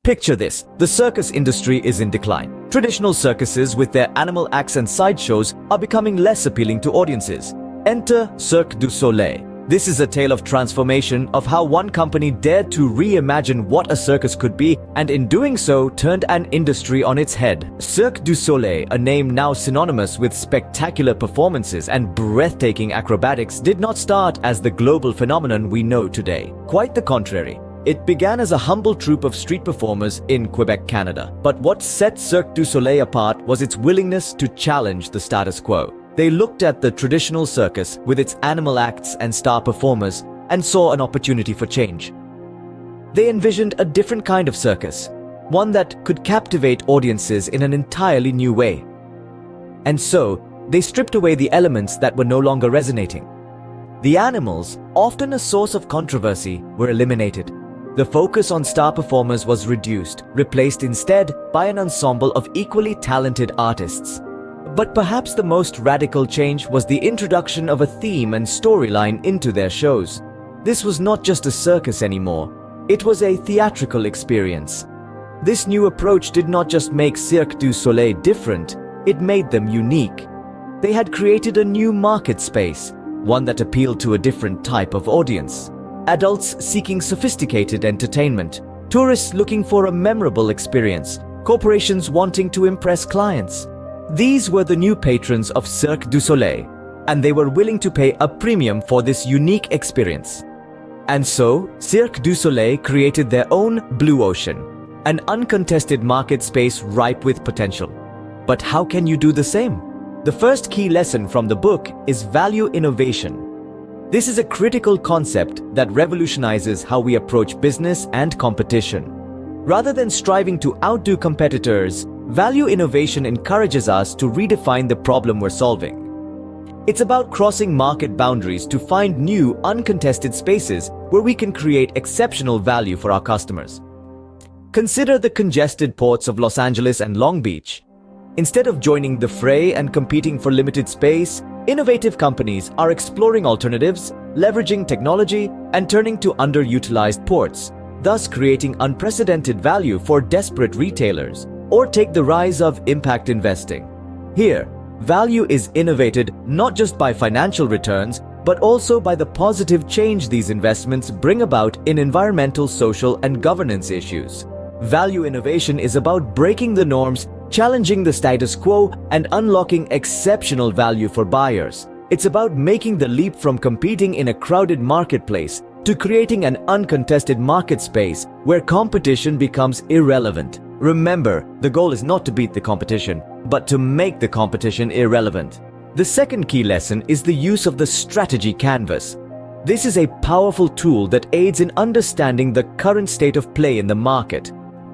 Picture this, the circus industry is in decline. Traditional circuses with their animal acts and sideshows are becoming less appealing to audiences. Enter Cirque du Soleil. This is a tale of transformation of how one company dared to reimagine what a circus could be, and in doing so turned an industry on its head. Cirque du Soleil, a name now synonymous with spectacular performances and breathtaking acrobatics, did not start as the global phenomenon we know today. Quite the contrary. It began as a humble troupe of street performers in Quebec, Canada. But what set Cirque du Soleil apart was its willingness to challenge the status quo. They looked at the traditional circus with its animal acts and star performers and saw an opportunity for change. They envisioned a different kind of circus, one that could captivate audiences in an entirely new way. And so, they stripped away the elements that were no longer resonating. The animals, often a source of controversy, were eliminated. The focus on star performers was reduced, replaced instead by an ensemble of equally talented artists. But perhaps the most radical change was the introduction of a theme and storyline into their shows. This was not just a circus anymore, it was a theatrical experience. This new approach did not just make Cirque du Soleil different, it made them unique. They had created a new market space, one that appealed to a different type of audience. Adults seeking sophisticated entertainment, tourists looking for a memorable experience, corporations wanting to impress clients. These were the new patrons of Cirque du Soleil, and they were willing to pay a premium for this unique experience. And so, Cirque du Soleil created their own blue ocean, an uncontested market space ripe with potential. But how can you do the same? The first key lesson from the book is value innovation. This is a critical concept that revolutionizes how we approach business and competition. Rather than striving to outdo competitors, value innovation encourages us to redefine the problem we're solving. It's about crossing market boundaries to find new, uncontested spaces where we can create exceptional value for our customers. Consider the congested ports of Los Angeles and Long Beach. Instead of joining the fray and competing for limited space, innovative companies are exploring alternatives, leveraging technology, and turning to underutilized ports, thus creating unprecedented value for desperate retailers. Or take the rise of impact investing. Here, value is innovated not just by financial returns, but also by the positive change these investments bring about in environmental, social, and governance issues. Value innovation is about breaking the norms, challenging the status quo, and unlocking exceptional value for buyers. It's about making the leap from competing in a crowded marketplace to creating an uncontested market space where competition becomes irrelevant. Remember, the goal is not to beat the competition, but to make the competition irrelevant. The second key lesson is the use of the strategy canvas. This is a powerful tool that aids in understanding the current state of play in the market.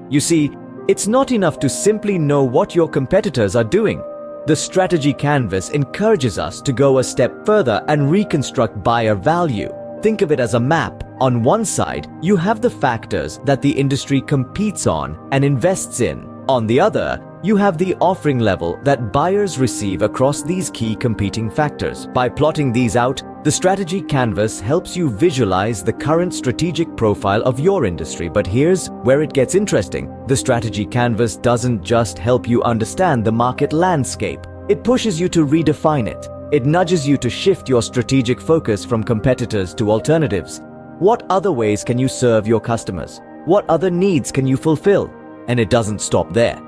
You see, it's not enough to simply know what your competitors are doing. The strategy canvas encourages us to go a step further and reconstruct buyer value. Think of it as a map. On one side, you have the factors that the industry competes on and invests in. On the other, you have the offering level that buyers receive across these key competing factors. By plotting these out, the strategy canvas helps you visualize the current strategic profile of your industry. But here's where it gets interesting. The strategy canvas doesn't just help you understand the market landscape. It pushes you to redefine it. It nudges you to shift your strategic focus from competitors to alternatives. What other ways can you serve your customers? What other needs can you fulfill? And it doesn't stop there.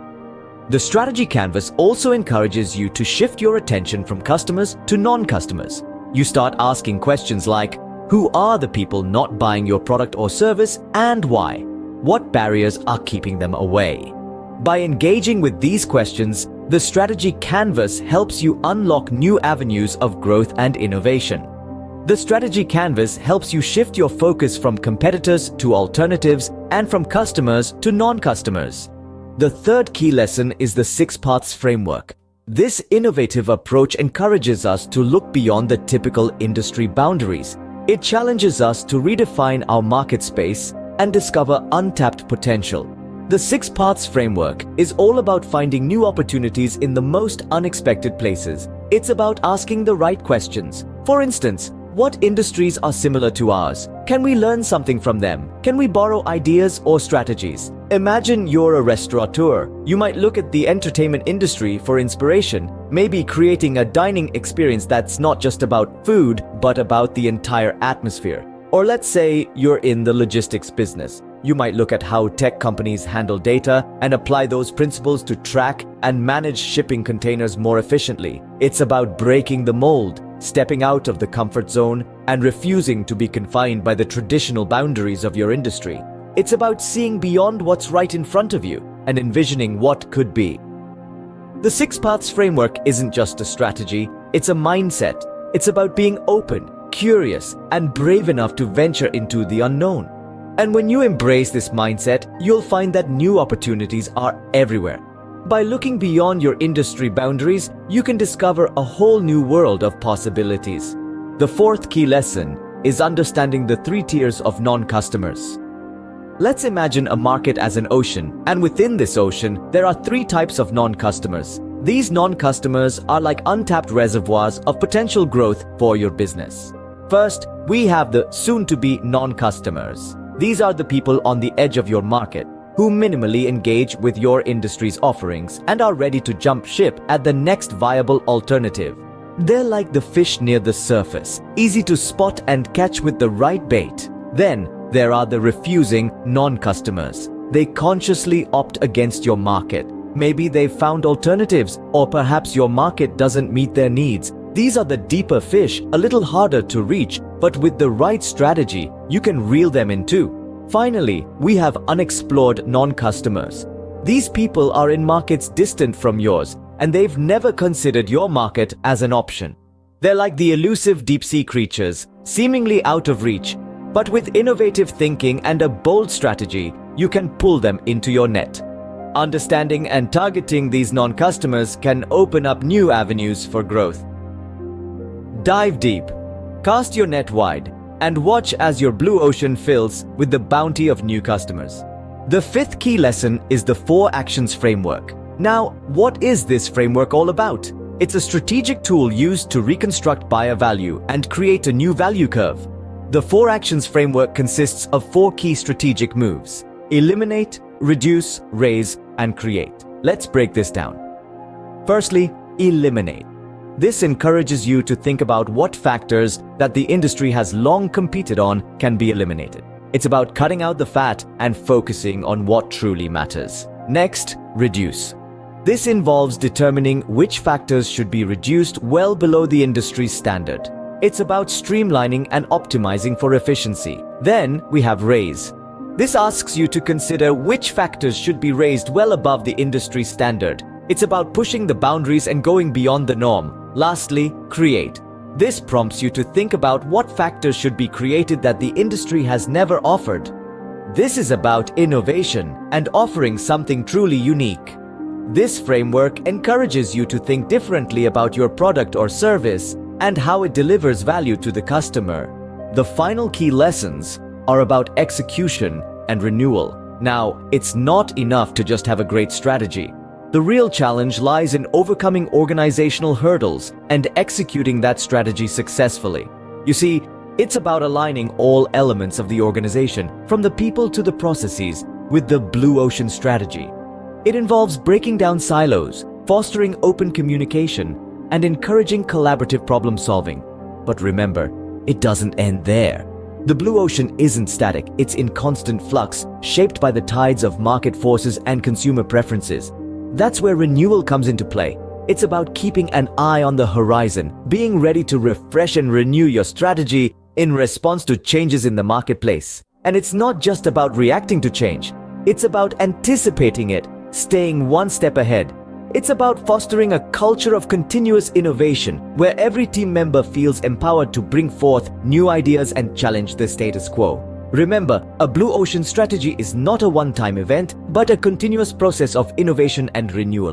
The strategy canvas also encourages you to shift your attention from customers to non-customers. You start asking questions like, who are the people not buying your product or service and why? What barriers are keeping them away? By engaging with these questions, the strategy canvas helps you unlock new avenues of growth and innovation. The strategy canvas helps you shift your focus from competitors to alternatives and from customers to non-customers. The third key lesson is the 6 parts framework. This innovative approach encourages us to look beyond the typical industry boundaries. It challenges us to redefine our market space and discover untapped potential. The 6 parts framework is all about finding new opportunities in the most unexpected places. It's about asking the right questions. For instance, What industries are similar to ours? Can we learn something from them? Can we borrow ideas or strategies? Imagine you're a restaurateur. You might look at the entertainment industry for inspiration, maybe creating a dining experience that's not just about food, but about the entire atmosphere. Or let's say you're in the logistics business. You might look at how tech companies handle data and apply those principles to track and manage shipping containers more efficiently. It's about breaking the mold, stepping out of the comfort zone, and refusing to be confined by the traditional boundaries of your industry. It's about seeing beyond what's right in front of you and envisioning what could be. The 6 Paths framework isn't just a strategy, it's a mindset. It's about being open, curious, and brave enough to venture into the unknown. And when you embrace this mindset, you'll find that new opportunities are everywhere. By looking beyond your industry boundaries, you can discover a whole new world of possibilities. The 4th key lesson is understanding the 3 tiers of non-customers. Let's imagine a market as an ocean, and within this ocean, there are 3 types of non-customers. These non-customers are like untapped reservoirs of potential growth for your business. First, we have the soon-to-be non-customers. These are the people on the edge of your market who minimally engage with your industry's offerings and are ready to jump ship at the next viable alternative. They're like the fish near the surface, easy to spot and catch with the right bait. Then, there are the refusing non-customers. They consciously opt against your market. Maybe they've found alternatives, or perhaps your market doesn't meet their needs. These are the deeper fish, a little harder to reach, but with the right strategy, you can reel them in too. Finally, we have unexplored non-customers. These people are in markets distant from yours, and they've never considered your market as an option. They're like the elusive deep-sea creatures, seemingly out of reach, but with innovative thinking and a bold strategy, you can pull them into your net. Understanding and targeting these non-customers can open up new avenues for growth. Dive deep, cast your net wide, and watch as your blue ocean fills with the bounty of new customers. The 5th key lesson is the 4 actions framework. Now, what is this framework all about? It's a strategic tool used to reconstruct buyer value and create a new value curve. The 4 actions framework consists of 4 key strategic moves: eliminate, reduce, raise, and create. Let's break this down. Firstly, eliminate. This encourages you to think about what factors that the industry has long competed on can be eliminated. It's about cutting out the fat and focusing on what truly matters. Next, reduce. This involves determining which factors should be reduced well below the industry's standard. It's about streamlining and optimizing for efficiency. Then we have raise. This asks you to consider which factors should be raised well above the industry standard. It's about pushing the boundaries and going beyond the norm. Lastly, create. This prompts you to think about what factors should be created that the industry has never offered. This is about innovation and offering something truly unique. This framework encourages you to think differently about your product or service and how it delivers value to the customer. The final key lessons are about execution and renewal. Now, it's not enough to just have a great strategy. The real challenge lies in overcoming organizational hurdles and executing that strategy successfully. You see, it's about aligning all elements of the organization, from the people to the processes, with the blue ocean strategy. It involves breaking down silos, fostering open communication, and encouraging collaborative problem solving. But remember, it doesn't end there. The blue ocean isn't static, it's in constant flux, shaped by the tides of market forces and consumer preferences. That's where renewal comes into play. It's about keeping an eye on the horizon, being ready to refresh and renew your strategy in response to changes in the marketplace. And it's not just about reacting to change, it's about anticipating it, staying one step ahead. It's about fostering a culture of continuous innovation, where every team member feels empowered to bring forth new ideas and challenge the status quo. Remember, a blue ocean strategy is not a one-time event, but a continuous process of innovation and renewal.